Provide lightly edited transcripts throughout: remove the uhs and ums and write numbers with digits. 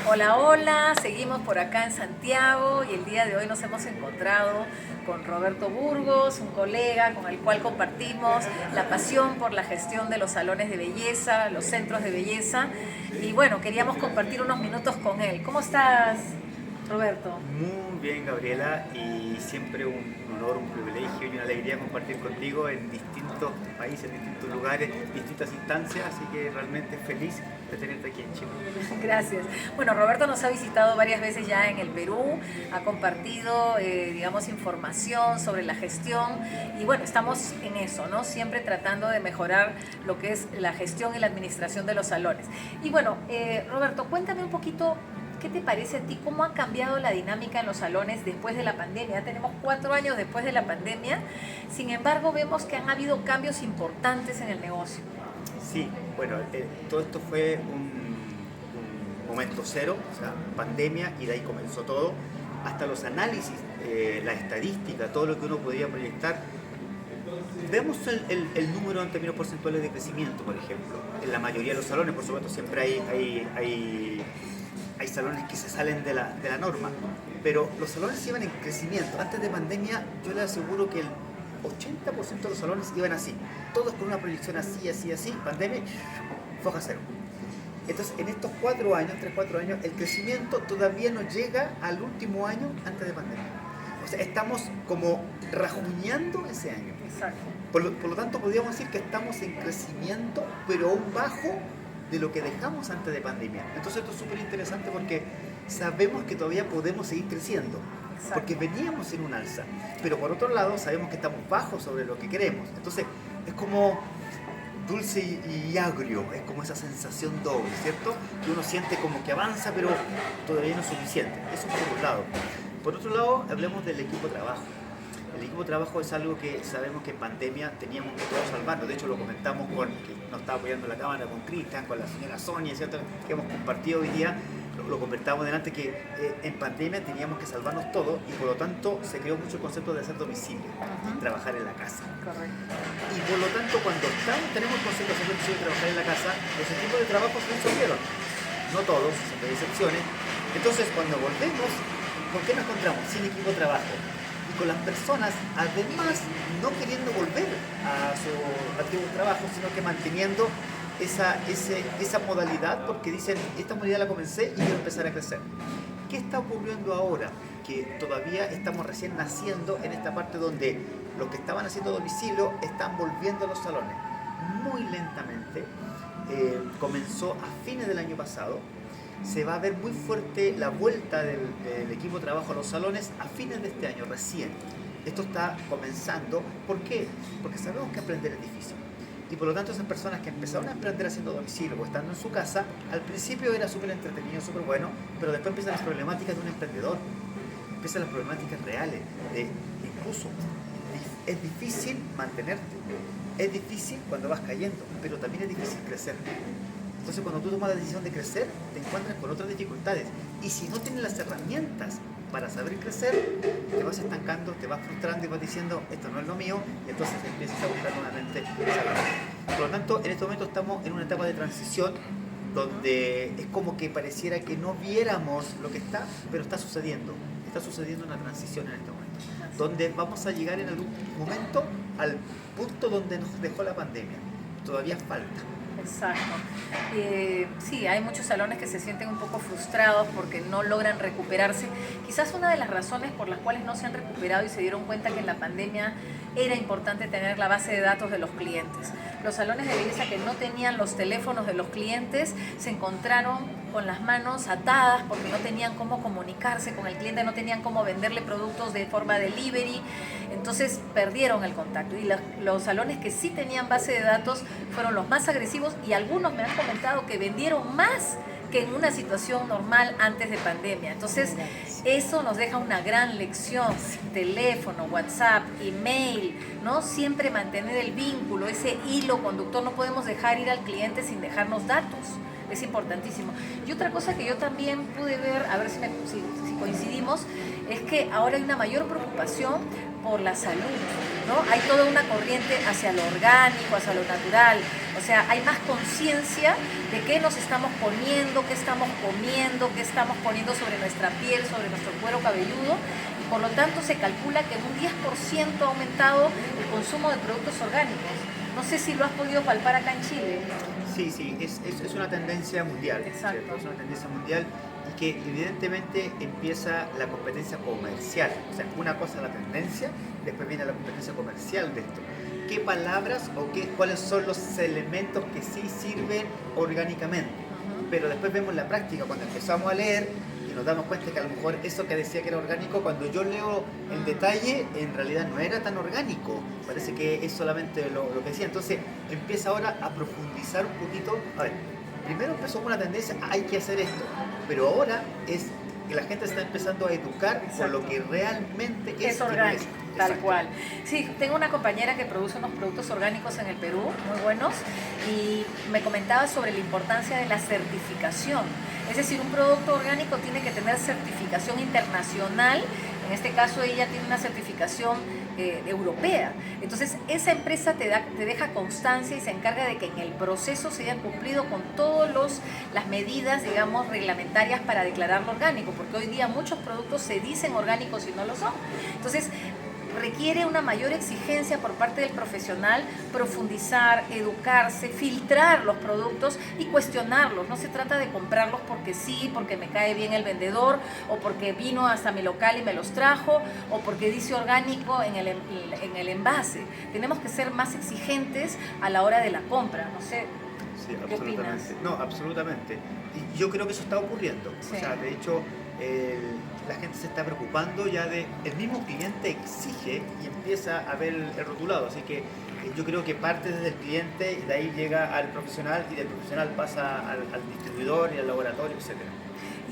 Hola, hola, seguimos por acá en Santiago y el día de hoy nos hemos encontrado con Roberto Burgos, un colega con el cual compartimos la pasión por la gestión de los salones de belleza, los centros de belleza y bueno, queríamos compartir unos minutos con él. ¿Cómo estás, Roberto? Muy bien, Gabriela, y siempre un honor, un privilegio y una alegría compartir contigo en distintos países, en distintos lugares, distintas instancias, así que realmente feliz de tenerte aquí en Chile. Gracias. Bueno, Roberto nos ha visitado varias veces ya en el Perú, ha compartido, digamos, información sobre la gestión y bueno, estamos en eso, ¿no? Siempre tratando de mejorar lo que es la gestión y la administración de los salones. Y bueno, Roberto, cuéntame un poquito. ¿Qué te parece a ti? ¿Cómo ha cambiado la dinámica en los salones después de la pandemia? Ya tenemos 4 años después de la pandemia, sin embargo vemos que han habido cambios importantes en el negocio. Sí, bueno, todo esto fue un momento cero, o sea, pandemia, y de ahí comenzó todo, hasta los análisis, la estadística, todo lo que uno podía proyectar. Vemos el número en términos porcentuales de crecimiento, por ejemplo. En la mayoría de los salones, por supuesto, siempre hay salones que se salen de la norma, pero los salones iban en crecimiento. Antes de pandemia, yo les aseguro que el 80% de los salones iban así, todos con una proyección así, así, así. Pandemia, foja cero. Entonces, en estos 4 años, 3, 4 años, el crecimiento todavía no llega al último año antes de pandemia. O sea, estamos como rajuñando ese año. Exacto. Por lo tanto, podríamos decir que estamos en crecimiento, pero aún bajo de lo que dejamos antes de pandemia. Entonces esto es súper interesante porque sabemos que todavía podemos seguir creciendo, Exacto. porque veníamos en un alza, pero por otro lado sabemos que estamos bajos sobre lo que queremos. Entonces es como dulce y agrio, es como esa sensación doble, ¿cierto? Que uno siente como que avanza, pero todavía no es suficiente. Eso por un lado. Por otro lado, hablemos del equipo de trabajo. El equipo de trabajo es algo que sabemos que en pandemia teníamos que todos salvarnos. De hecho, lo comentamos con, que nos está apoyando la cámara, con Cristian, con la señora Sonia, ¿cierto? Que hemos compartido hoy día. Lo comentábamos delante que en pandemia teníamos que salvarnos todos y por lo tanto se creó mucho el concepto de hacer domicilio, trabajar en la casa. Correcto. Y por lo tanto, cuando tenemos el concepto de hacer domicilio y trabajar en la casa, los equipos de trabajo se resolvieron. No todos, siempre hay excepciones. Entonces, cuando volvemos, ¿con qué nos encontramos? Sin equipo de trabajo. Con las personas, además, no queriendo volver a su antiguo trabajo, sino que manteniendo esa modalidad, porque dicen, esta modalidad la comencé y quiero empezar a crecer. ¿Qué está ocurriendo ahora? Que todavía estamos recién naciendo en esta parte donde los que estaban haciendo domicilio están volviendo a los salones. Muy lentamente, comenzó a fines del año pasado. Se va a ver muy fuerte la vuelta del equipo de trabajo a los salones a fines de este año, recién. Esto está comenzando. ¿Por qué? Porque sabemos que aprender es difícil. Y por lo tanto esas personas que empezaron a emprender haciendo domicilio o estando en su casa, al principio era súper entretenido, súper bueno, pero después empiezan las problemáticas de un emprendedor. Empiezan las problemáticas reales. Incluso es difícil mantenerte. Es difícil cuando vas cayendo, pero también es difícil crecer. Entonces cuando tú tomas la decisión de crecer, te encuentras con otras dificultades. Y si no tienes las herramientas para saber crecer, te vas estancando, te vas frustrando y vas diciendo, esto no es lo mío, y entonces empiezas a buscar nuevamente esa. Por lo tanto, en este momento estamos en una etapa de transición donde es como que pareciera que no viéramos lo que está, pero está sucediendo. Está sucediendo una transición en este momento, donde vamos a llegar en algún momento al punto donde nos dejó la pandemia. Todavía falta. Exacto. Sí, hay muchos salones que se sienten un poco frustrados porque no logran recuperarse. Quizás una de las razones por las cuales no se han recuperado y se dieron cuenta que en la pandemia era importante tener la base de datos de los clientes. Los salones de belleza que no tenían los teléfonos de los clientes se encontraron con las manos atadas porque no tenían cómo comunicarse con el cliente, no tenían cómo venderle productos de forma delivery, entonces perdieron el contacto. Y los salones que sí tenían base de datos fueron los más agresivos y algunos me han comentado que vendieron más que en una situación normal antes de pandemia. Entonces, eso nos deja una gran lección. Teléfono, WhatsApp, email, ¿no? Siempre mantener el vínculo, ese hilo conductor. No podemos dejar ir al cliente sin dejarnos datos. es importantísimo. Y otra cosa que yo también pude ver, a ver si coincidimos, es que ahora hay una mayor preocupación por la salud, ¿no? Hay toda una corriente hacia lo orgánico, hacia lo natural. O sea, hay más conciencia de qué nos estamos poniendo, qué estamos comiendo, qué estamos poniendo sobre nuestra piel, sobre nuestro cuero cabelludo. Y por lo tanto se calcula que en un 10% ha aumentado el consumo de productos orgánicos. No sé si lo has podido palpar acá en Chile. Sí, es una tendencia mundial. Exacto. ¿Cierto? Es una tendencia mundial y que evidentemente empieza la competencia comercial. O sea, una cosa es la tendencia, después viene la competencia comercial de esto. ¿Qué palabras o cuáles son los elementos que sí sirven orgánicamente? Pero después vemos la práctica, cuando empezamos a leer y nos damos cuenta que a lo mejor eso que decía que era orgánico, cuando yo leo el detalle, en realidad no era tan orgánico. Parece que es solamente lo que decía. Entonces empieza ahora a profundizar un poquito. A ver, primero empezó con una tendencia, hay que hacer esto, pero ahora es que la gente está empezando a educar por lo que realmente es orgánico, tal Exacto. cual. Sí, tengo una compañera que produce unos productos orgánicos en el Perú, muy buenos, y me comentaba sobre la importancia de la certificación. Es decir, un producto orgánico tiene que tener certificación internacional. En este caso ella tiene una certificación europea. Entonces esa empresa te deja constancia y se encarga de que en el proceso se hayan cumplido con todas las medidas, digamos, reglamentarias para declararlo orgánico, porque hoy día muchos productos se dicen orgánicos y no lo son. Entonces requiere una mayor exigencia por parte del profesional, profundizar, educarse, filtrar los productos y cuestionarlos. No se trata de comprarlos porque sí, porque me cae bien el vendedor, o porque vino hasta mi local y me los trajo, o porque dice orgánico en el envase. Tenemos que ser más exigentes a la hora de la compra. No sé, Sí, ¿qué absolutamente. opinas? No, absolutamente. Y yo creo que eso está ocurriendo. Sí. O sea, de hecho, la gente se está preocupando ya de... El mismo cliente exige y empieza a ver el rotulado. Así que yo creo que parte desde el cliente y de ahí llega al profesional y del profesional pasa al distribuidor y al laboratorio, etcétera.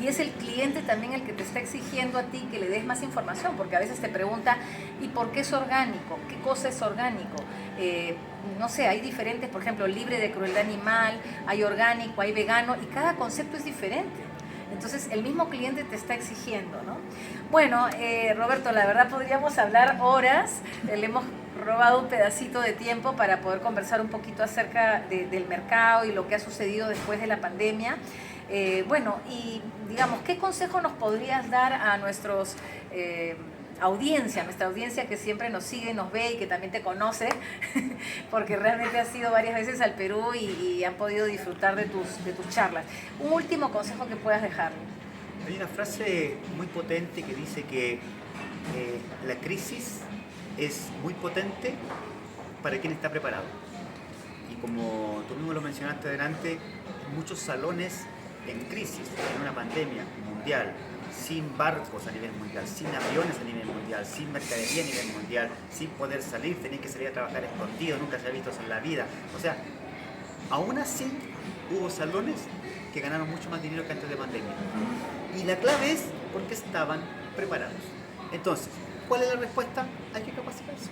Y es el cliente también el que te está exigiendo a ti que le des más información, porque a veces te pregunta, ¿y por qué es orgánico? ¿Qué cosa es orgánico? No sé, hay diferentes, por ejemplo, libre de crueldad animal, hay orgánico, hay vegano, y cada concepto es diferente. Entonces, el mismo cliente te está exigiendo, ¿no? Bueno, Roberto, la verdad podríamos hablar horas, le hemos robado un pedacito de tiempo para poder conversar un poquito acerca del mercado y lo que ha sucedido después de la pandemia. Bueno, y digamos, ¿qué consejo nos podrías dar a nuestra audiencia que siempre nos sigue, nos ve y que también te conoce, porque realmente has ido varias veces al Perú y han podido disfrutar de tus charlas? Un último consejo que puedas dejarle. Hay una frase muy potente que dice que la crisis es muy potente para quien está preparado. Y como tú mismo lo mencionaste adelante, muchos salones en crisis, en una pandemia mundial, sin barcos a nivel mundial, sin aviones a nivel mundial, sin mercadería a nivel mundial, sin poder salir, tenían que salir a trabajar escondidos, nunca se ha visto eso en la vida. O sea, aún así hubo salones que ganaron mucho más dinero que antes de pandemia. Y la clave es porque estaban preparados. Entonces, ¿cuál es la respuesta? Hay que capacitarse.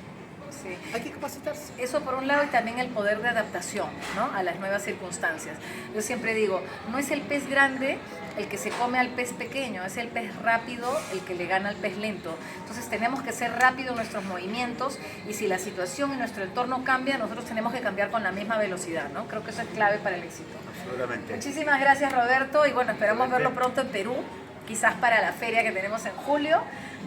Sí. Hay que capacitarse. Eso por un lado, y también el poder de adaptación, ¿no?, a las nuevas circunstancias. Yo siempre digo, no es el pez grande el que se come al pez pequeño, es el pez rápido el que le gana al pez lento. Entonces tenemos que ser rápidos en nuestros movimientos, y si la situación y nuestro entorno cambia, nosotros tenemos que cambiar con la misma velocidad, ¿no? Creo que eso es clave para el éxito. Absolutamente. Muchísimas gracias, Roberto, y bueno, esperamos verlo pronto en Perú, quizás para la feria que tenemos en julio,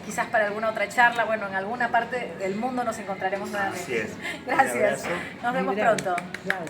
quizás para alguna otra charla, bueno, en alguna parte del mundo nos encontraremos nuevamente. Así es. Gracias. Un abrazo. Nos vemos Bravo. pronto. Bravo.